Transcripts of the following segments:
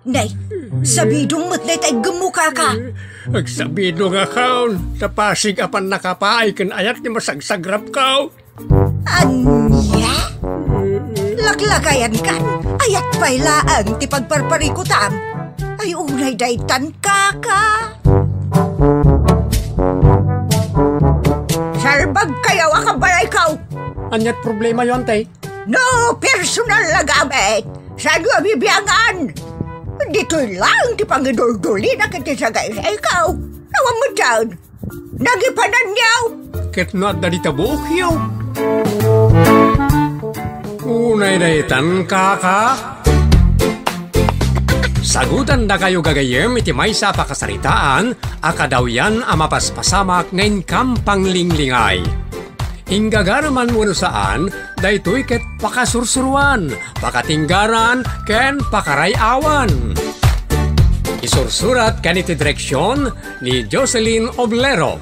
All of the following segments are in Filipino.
Nay, sabidong mo't na tay gemuka ka. Agsabido nga kaon, sa Pasig apan nakapaay kan ayat ni masagsagrap kaw. Anya? Laklakayan kan, ayat pa'y laang ti pagparparikutam. Ay unay daytan kaka. Sarbag kayaw akabalay kaw. Anyat problema yon tay? No personal na gamit. Sa bibiyangan. Dito'y lang ti pangidol-duli na kiti sa guys. Ikaw, nawang mo dyan. Nagipanan niyaw. Ket not dari tabuk yaw. Unay daytan kaka. Sagutan da kayo gagayem iti maysa pakasaritaan, akadaw yan amapaspasamak ngayon kampang linglingay. Hinggagaraman mo saan, daytoy ket pakasursuruan, pakatinggaran, ken pakarayawan. Isursurat kan iti direksyon ni Jocelyn Oblero.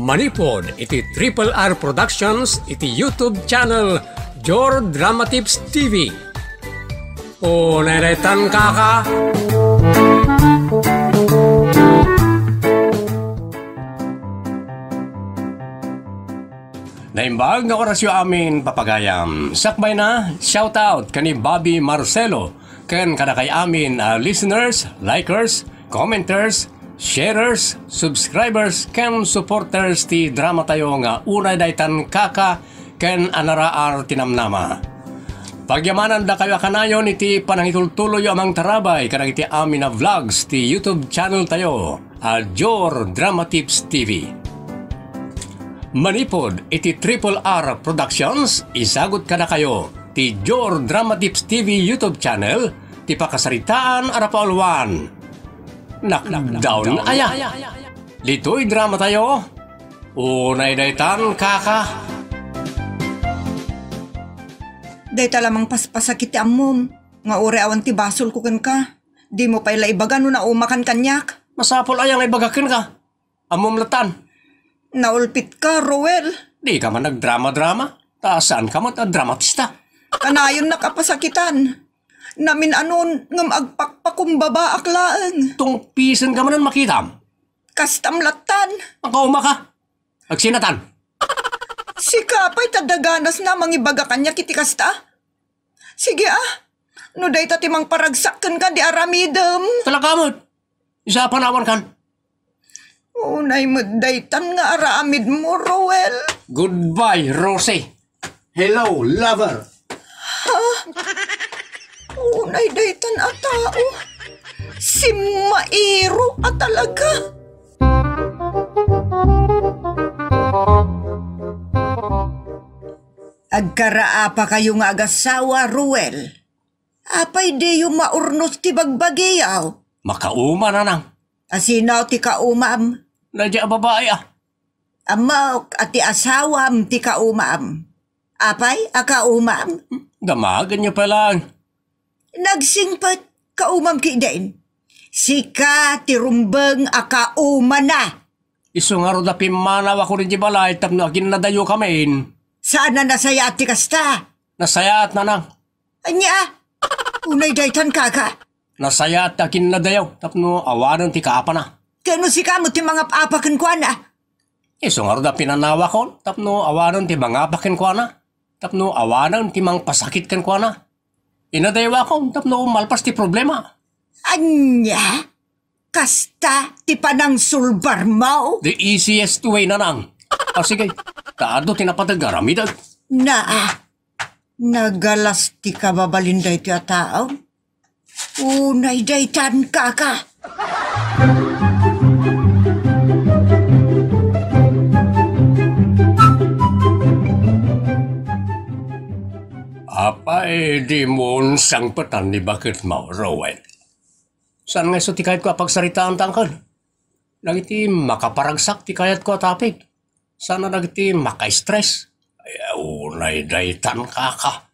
Manipod iti Triple R Productions iti YouTube channel Jor Drama Tips TV. O neretan kaka. Naimbag nga orasyo amin papagayam. Sakbay na, shoutout kani Bobby Marcelo. Ken kada kay amin listeners, likers, commenters, sharers, subscribers, ken supporters ti drama tayo nga unay daytan kaka ken anaraar tinamnama. Pagyamanan da kayo kanayon iti panangitultuloy amang tarabay kanang iti amin na vlogs ti YouTube channel tayo Jor Drama Tips TV. Manipod iti Triple R Productions, isagot kada kayo ti Jor Drama Tips TV YouTube channel, ti pakasaritaan arapaulwan. Knockdown aya. Lito'y drama tayo. Unay daytan kaka. Dayta lamang paspasakiti amom. Nga ure awan ti basol ko ka. Di mo pa ila ibagan no na umakan kanyak. Masapol ayang ibagakin ka. Amom latan. Naulpit ka, Roel. Di ka man nagdrama-drama. Saan ka man dramatista? Kanayon nakapasakitan. Namin anon ngam agpakpakumbaba aklaan. Tungpisan ka man makitam. Kastamlatan. Makauma ka. Agsinatan. Si Kapay tadaganas na mangibaga kanya kiti kasta. Sige no day tatimang paragsakan ka di aramidem. Talaga mo. Isa panawan kan. Unay mo daytan nga aramid mo, Roel. Goodbye, Rosie. Hello, lover. Unay daytan a tao. Si Mairo at talaga. Agkaraa pa kayo nga agasawa, Ruel. Apay di yung maurnos ti bagbagiyaw. Makauma na nang. Asinaw ti kaumam. Nadya babae Amok at ti asawam ti kaumam. Apay, akaumam. Damagan niyo pa lang. Nagsingpat kaumam ki din. Sika ti rumbeng akauma na. Iso nga ro da pimanaw ako rin di balay tapno agin nadayo kamain. Saan na nasaya at ti kasta? Nasaya at nanang. Anya, unay daytan kaka. Nasaya at agin nadayo tapno awanan ti kaapa na. Kano si kamot ti mga paapakan kwa na? Iso nga ro da pinanawa ko tapno awanan ti mga apakin kwa na. Tapno awanan ti mang pasakit kan kwa na. Inadayawa ko tapno malpas ti problema. Anya? Kasta ti panang sulbar mo? The easiest way na nang. Sige, taado tinapatagaramitag. Nagalas ti kababalinday ti atao? Unay daytan kaka. Apa di mo sang patan ni bakit mo, Rowan? Saan nga so ti kahit ko pagsaritaan tangkal? Nagiti makaparagsak ti kayat ko tapig. Sana nagiti maka-stress. Ay, unay daytan kaka.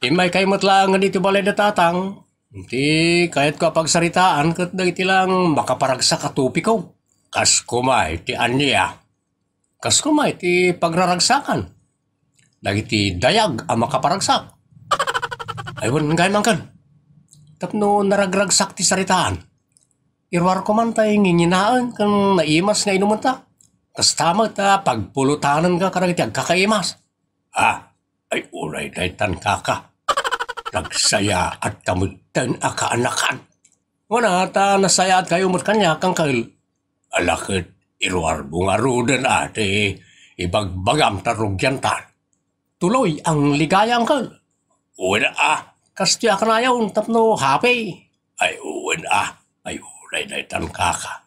Imay kay matlangan dito balay na tatang. Ti kahit ko pagsaritaan kat nagiti lang makaparagsak atupi ko. Kas kumay ti anya. Kas kumay ti pagraragsakan. Dagiti dayag ang makaparagsak. Aywan ngay man kan. tapno naragragsak ti saritaan. Irwar ko man tayo nginginaan kung naimas nga inuman ta. Kas tama ta pagpulutanan ka karagiti agkakaimas. Ay ulay daytan kaka. Nagsaya at kamutan akaanakan. Wana ta nasaya at kayo mat kanya kang kail. Alakit irwar bungarudan ate ibagbagam tarugyan tan. Tuloy ang ligayang kal. Uwin kasti akanayaw tapno happy. Ay uwin ay ulay daytan kaka.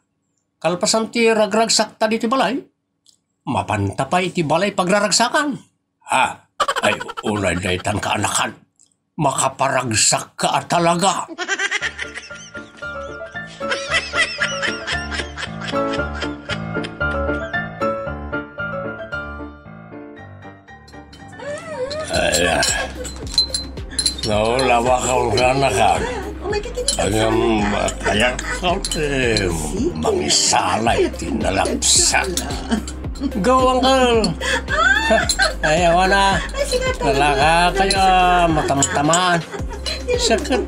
Kalpasan ti ragragsak ta di ti balay. Mapantapay ti balay pagraragsakan. Ay ulay daytan kaanakan. Makaparagsak ka talaga. Naulawa kang kanakan. Ang kaya kau mangisalay tinalapsak. Go, uncle! Ayaw na. Lalaka kayo matamtamaan. Sakit.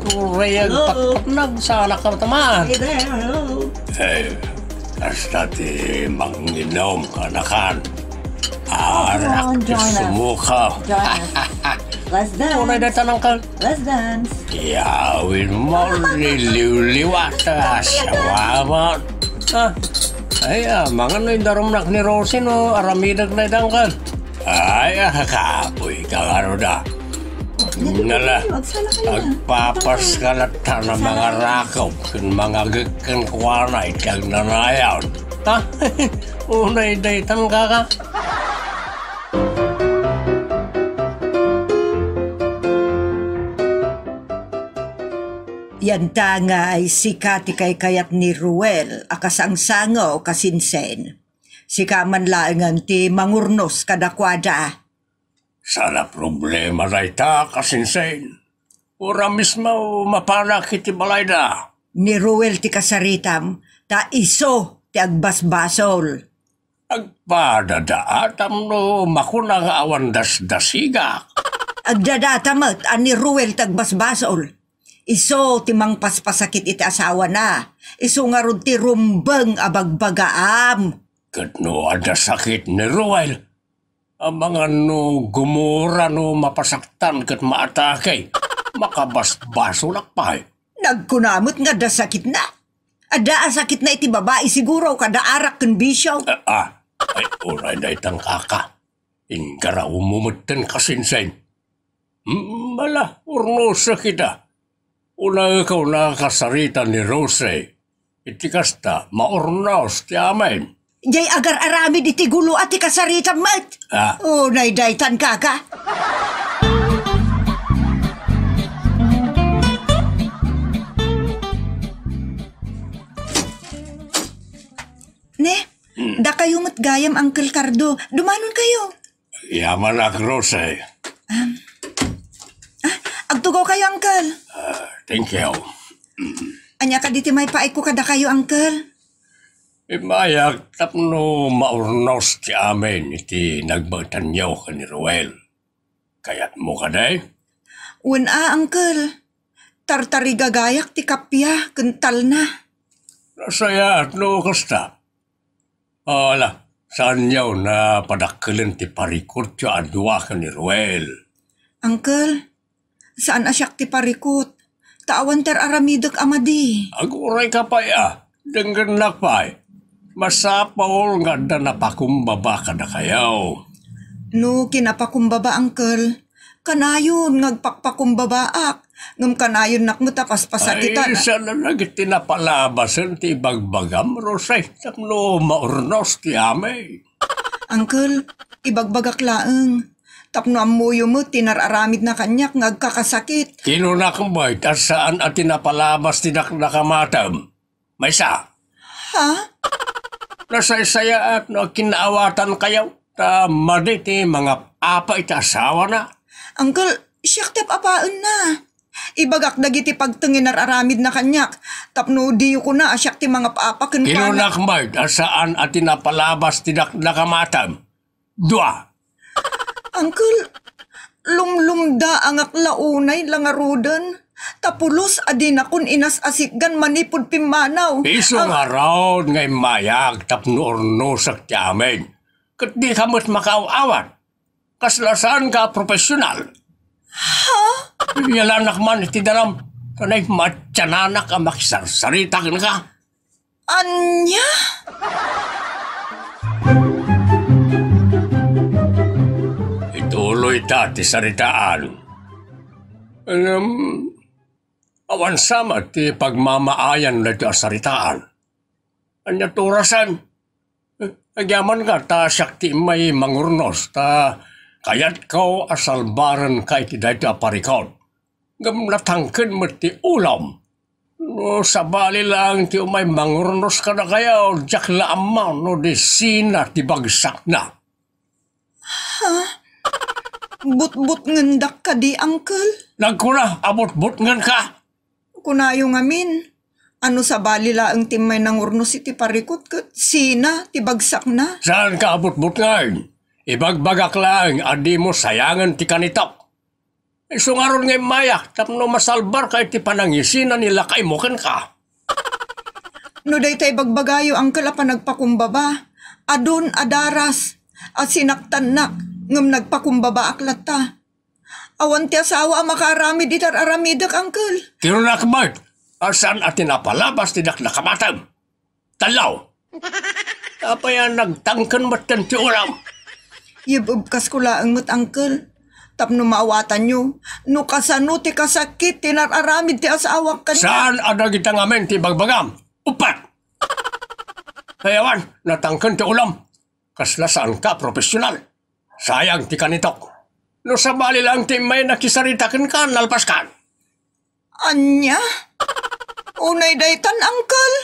Kurayag patpatnag sa anak ka matamaan. Kasta ti manginom kanakan. Anak ti sumuka. Let's dance. Unay datan uncle. Let's dance. Yawin mo liliw-liwat sawamat. Ay, mga no darumnak ni Rosie no, aramidag na idangkal. Ay, kapoy ka nga da. Nala, agpapas ka na ta ng mga rakaw, kung mga gagkan kuwanay, kag nanayaw. Unay daytan ka. Yan nga ay sikati kay kayat ni Ruel, akasangsango kasinsen. Sika man laangan ti mangurnos kadakwada. Sana problema na ita kasinsen. Ura mismo mapanak iti balay da. Ni Ruel ti kasaritam, ta iso ti agbasbasol. Agpadadaatam no makunang awan dasdasiga. Agdadatamat ani Ruel ti agbasbasol. Iso timang paspasakit iti asawa na. Iso nga ron ti rumbang abagbagaam. Katno ada sakit ni Ruel. Ang mga no gumura no mapasaktan kat maatakay. Makabasbaso lakpay. Nagkunamot nga da sakit na. Ada sakit na iti babae siguro kada arak kan bisyo. Ay uray na itang kaka. Ingara umumutan kasinsen. Mala, urnosa kita. Una ikaw nakasarita ni Rose, iti kasta maurnos ti amin. Jay agar aramid iti gulo at ikasarita mat. Unay daytan kaka. Ne, da kayo matgayam Uncle Cardo. Dumanon kayo. Yaman ak Rose. Agtugaw kayo Uncle. Thank you. Anya ka diti may paay ko kada kayo, Uncle. Imayak tapno maurnos ti amin iti nagbagtanyaw ka ni Ruel. Kayat mo ka day? Uncle. Tartari gagayak ti kapya, kental na. Nasaya at no kasta. Saan yaw na padakkelin ti parikot ti adwa ka ni Ruel? Uncle, saan asyak ti parikot? Tawan ter aramidok amadi. Aguray ka pa denggan lakpay. Masapaw nga da napakumbaba ka na kayaw. No, kinapakumbaba, Uncle. Kanayon, ngagpakpakumbabaak. Ngam kanayon nakmutapas pasakitan. Ay, sana nagit tinapalabasan ti bagbagam, Rosay. Tapno maurnos ti amay. Uncle, ibagbagak laeng. Tapno amuyo mo, tinararamid na kanyak, ngagkakasakit. Kinunak mo, saan at tinapalabas tinak nakamatam? May sa? Ha? Nasaysaya at no, kinaawatan kayaw. Maditi mga apa ita asawa na. Uncle, siyak tep apaan na. Ibagak dagiti pagtengin nararamid na kanyak. Tapno diyo ko na, siyak ti mga paapa kan Kinunak mo, saan at tinapalabas tinak nakamatam? Dua. Uncle, lumlumda ang aklaunay langarudan. Tapulos adin akon inas asikgan manipod pimanaw. Iso nga raw ngay mayag tapno orno sa tiyamin. Kat di ka mo't makaaawat. Kaslasan ka profesional. Ha? Yalanak man iti daram. Kanay matsyananak ang makisarsarita ka na ka. Anya? Ituloy ta ti saritaan. Awan sama ti pagmamaayan na ti asaritaan. Anya turasan. Agyaman ka ta sakti may mangurnos ta kayat ko asalbaran ka iti dahi ti aparikon. Gamlatangkin mo ti ulam. No, sabali lang ti umay mangurnos ka na kayo, jak laamang no di sina ti bagsak na. But-but ngendak ka di, Uncle? Nagkuna, abot-but ngan ka. Kunayo ngamin. Ano sa bali laang timay ng urnos iti parikot kat sina ti bagsak na? Saan ka abot-but ngan? Ibagbagak lang, adi mo sayangan ti kanitok. Isungaron ngay maya, tapno masalbar ka iti panangisinan nila kay moken ka. No day tay bagbagayo, Uncle, pa nagpakumbaba. Adun adaras, at sinaktan na, ngam nagpakumbaba aklat ta. Awan ti asawa makarami ditar aramidak, Uncle. Kirunak mat, asan at tinapalabas tidak nakamatang. Talaw. Tapayan nagtangkan matan ti ulam. Yibubkas ko laang mat, Uncle. Tapno maawatan nyo, no kasano ti kasakit, tinararamid ti asawak ka niya. Saan adag itang amin ti bagbagam? Upat! Kayawan, natangkan ti ulam. Kaslasaan ka, profesional. Sayang ti kanitok. No sabali lang ti may nakisaritakin ka, nalpas ka. Anya? Unay daytan, Uncle.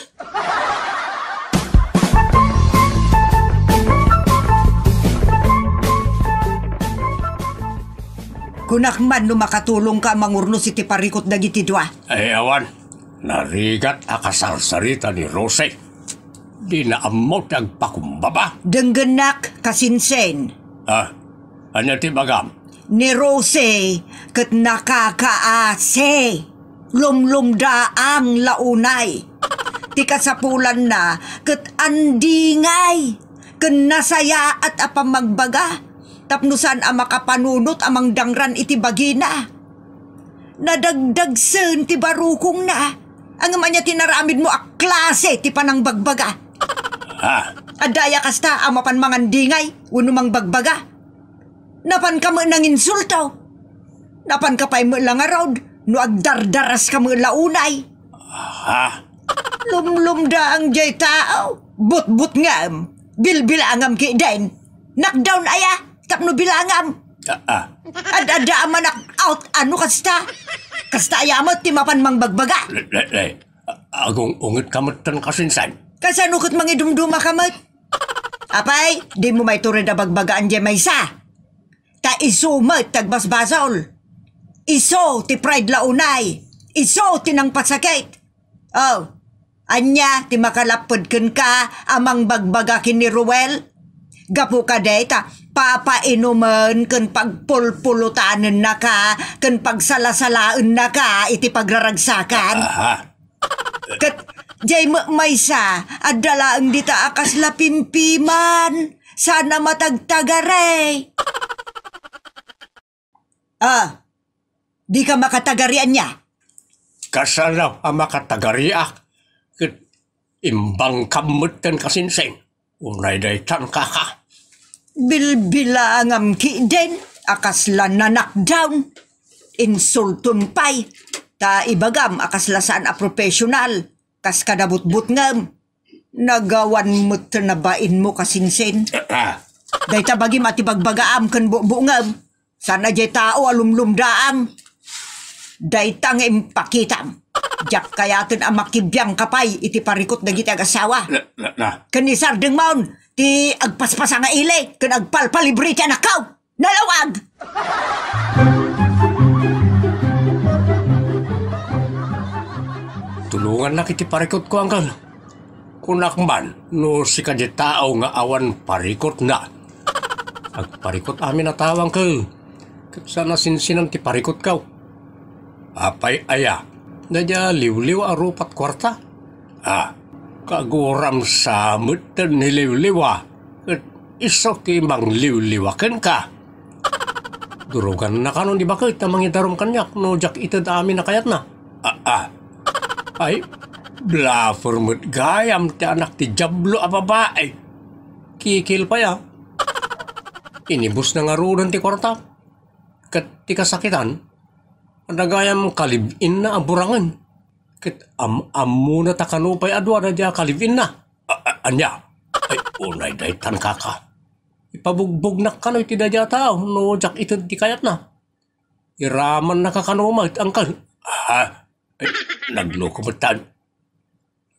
Kunakman no makatulong ka mangurnos iti parikot dagiti dua. Ay awan, narigat akasarsarita ni Rose. Di na amot agpakumbaba. Denggenak kasinsen. Anya ti bagam? Ni Rose ket nakakaase. Lumlumda ang launay. Ti kasapulan na ket andingay. Ken nasaya at apamagbaga. Tapnusan ang makapanunot amang dangran iti bagina. Nadagdagsen ti barukong na. Ang amanya tinaramid mo a klase ti panang bagbaga. Adaya kasta ang mapan mangandingay, uno mang bagbaga. Napan ka mo nang insulto. Napan ka pa'y mo lang arod, no agdardaras ka mo launay. Lumlumda ang jay tao, but ngam, bilbilangam ki den. Knockdown aya. Tapno bilangam. Ada manak out ano kasta. Kasta ayamat ti mapan mang bagbaga. Agong ungit kamot tan kasinsan. Kasanukot mangidumduma kamot. Apay, di mo may turid na bagbagaan di may sa. Ta isumat tagbasbasol. Iso ti pride launay. Iso ti nang pasakit. Oh, anya ti makalapod ken ka amang bagbaga kin ni Ruel. Gapu ka deta, papainuman ken pagpulpulutanen na ka, ken pagsalasalaen na ka, iti pagraragsakan. Kat, jay maysa, adalaang dita akas lapimpiman, sana matagtagare. Di ka makatagarian niya. Kasalaw ang makatagariak, kat imbang kamot ken kasinseng. Unay day tan kaka. Bilbilangam ki den, akasla na knockdown. Insultun pay. Ta ibagam akaslasaan a professional. Kas kadabut-but ngam. Nagawan mo't na bain mo kasinsen. Dayta bagim at ibagbagaam kan bubungam. Sana jay tao alumlumdaang. Daytang impakitam. Jak kayatin ang makibiyang kapay iti parikot na giti agasawa. Kanisar deng maun, ti agpaspasa nga ile, kan agpalpalibre ti anakaw. Nalawag! Tulungan na kiti parikot ko, Uncle. Kunakman, no si kadya tao nga awan parikot na. Agparikot amin na tawang ka. Sana sinsinan ti parikot ka. Apay aya, nadya liwliw a rupat kwarta. Kaguram sa mutan ni liwliwa, at iso ti mang liwliwakan ka. Durugan na kanon di bakit na mangidarom kanyak no jak itad amin na kayat na. Ay, blaffer mo't gayam ti anak ti jablo a babae. Kikil pa ya. Inibus na nga rudan ti kwarta. Kat ti kasakitan, nagayam kalibin na aburangan. Kat muna takanupay adwa na diya kalibin na. Anya, ay unay daytan kaka. Ipabugbog na kanoy ti dadya tao no jak itad ti kayat na. Iraman na kakanumay angkal. Ay, nagloko batan.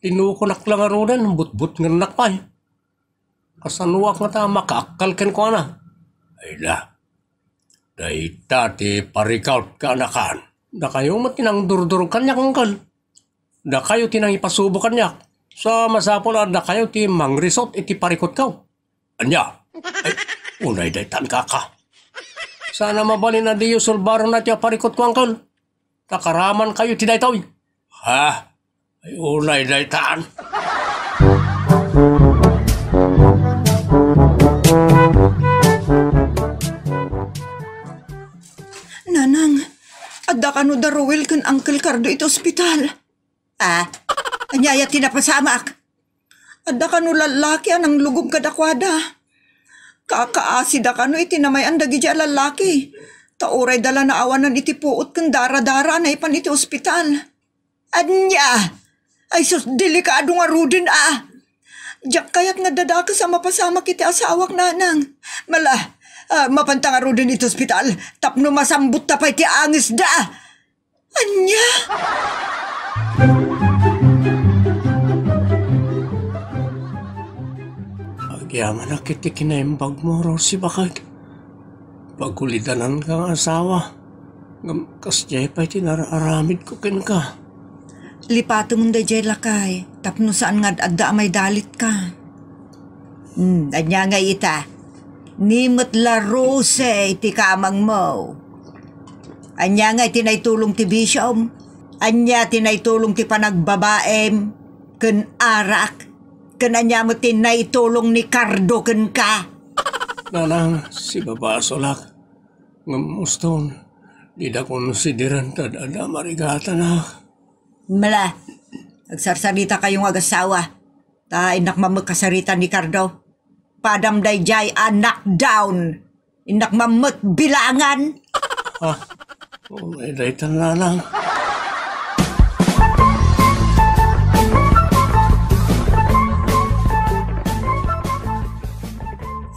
Tinukunak lang arunan, but-but nga nakpay. Kasanuak nga ta makakalken ko na. Ay da, dayta ti parikaut ka anakan. Da kayo matinang durdurog kanyak angkal. Da kayo tinang ipasubo kanyak. Sa masapol da kayo ti mangrisot iti parikot kaw. Anya, ay unay daytan kaka. Sana mabalin na diyo sulbaro na ti parikot ko angkal. Takaraman kayo ti daytaw. Ay unay daytaan. Nanang, adda ka no daruwil kan Uncle Cardo ito ospital. Anyaya tinapasamak. Adda ka no lalaki anang lugom kadakwada. Kakaasi da ka no itinamay ang dagi dya lalaki. Tauray dala na awanan iti puot kan dara-dara na ipan iti ospital. Anya, ay sus delikado nga rudin Diyak kayat nga dadaka sa mapasama kiti asawak nanang. Mapanta nga rudin iti ospital. Tapno masambut tapay ti angis da. Anya? Agyaman na kiti kinaimbag mo, Rosie, bakit? Pagulidanan kang asawa. Kasjay pa'y tinararamid ko kin ka. Lipato mong da jay lakay. Tapno saan nga adda may dalit ka. Anya nga ita. Nimot la rose ti kamang mo. Anya nga tinaitulong ti bisyom. Anya tinaitulong ti panagbabaem. Ken arak. Ken anya mo tinaitulong ni Cardo ken ka. Nanang, si babasolak. Ngamuston, di da konsideran tadada marigata na. Agsarsarita kayong agasawa. Ta inak mamagkasarita ni Cardo. Padamday jay anak down. Inak mamag bilangan. May daytan nanang.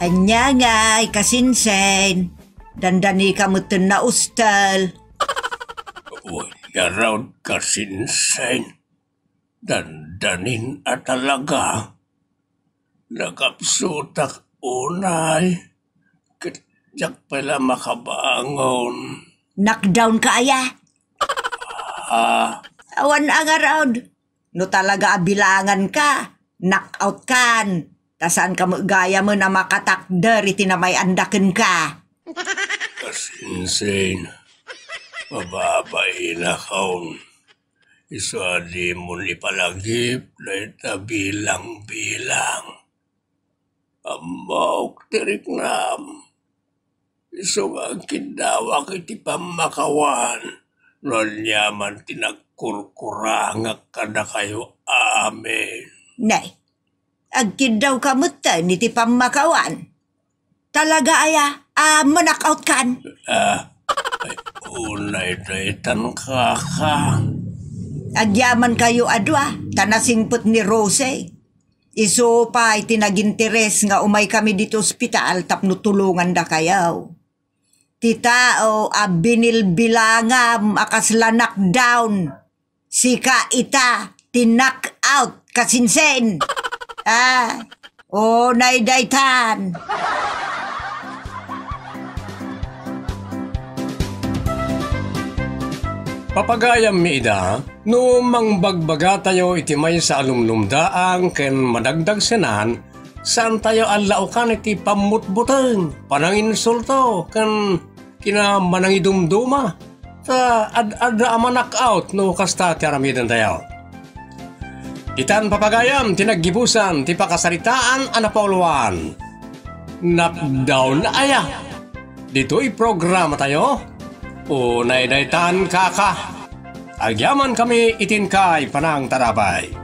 Anya nga, kasinsen. Dandani ka mo na ustal. Yaraw kasinsen. Dandanin at talaga. Nagapsutak unay. Katyak pala makabangon. Knockdown ka aya? Awan ang around. No talaga abilangan ka. Knockout kan. Tasaan ka gaya mo na makatakder itinamay andaken ka. Kasinsen. Mababay na kaon. Iswadi mo ni palagip na itabilang-bilang. Amok tirik nam. Isong ang kindawak iti pamakawan. Nolyaman tinagkurkurangak kada kayo amin. Nay, agkid daw kamutan iti pamakawan. Talaga aya, manakaut kan. Ay, unay daytan kaka. Agyaman kayo adwa, tanasingput ni Rose. Iso pa itinaginteres nga umay kami dito ospital tapno tulungan da kayaw. Ti tao binilbilangam akas lanak down. Sika ita tinak out kasinsen. Naidaytan. Papagayam mi ida, no mangbagbaga tayo iti may sa alumlumdaang ken madagdag senan, saan tayo alaukan iti pamutbuteng, pananginsulto, ken kina manangidumduma, Sa ad-ada amanak out no kasta ti aramidan tayo. Itan papagayam tinaggibusan ti pakasaritaan anapauluan. Napdown na aya. Dito'y programa tayo. Unay daytan kaka. Agyaman kami itin kay panang tarabay.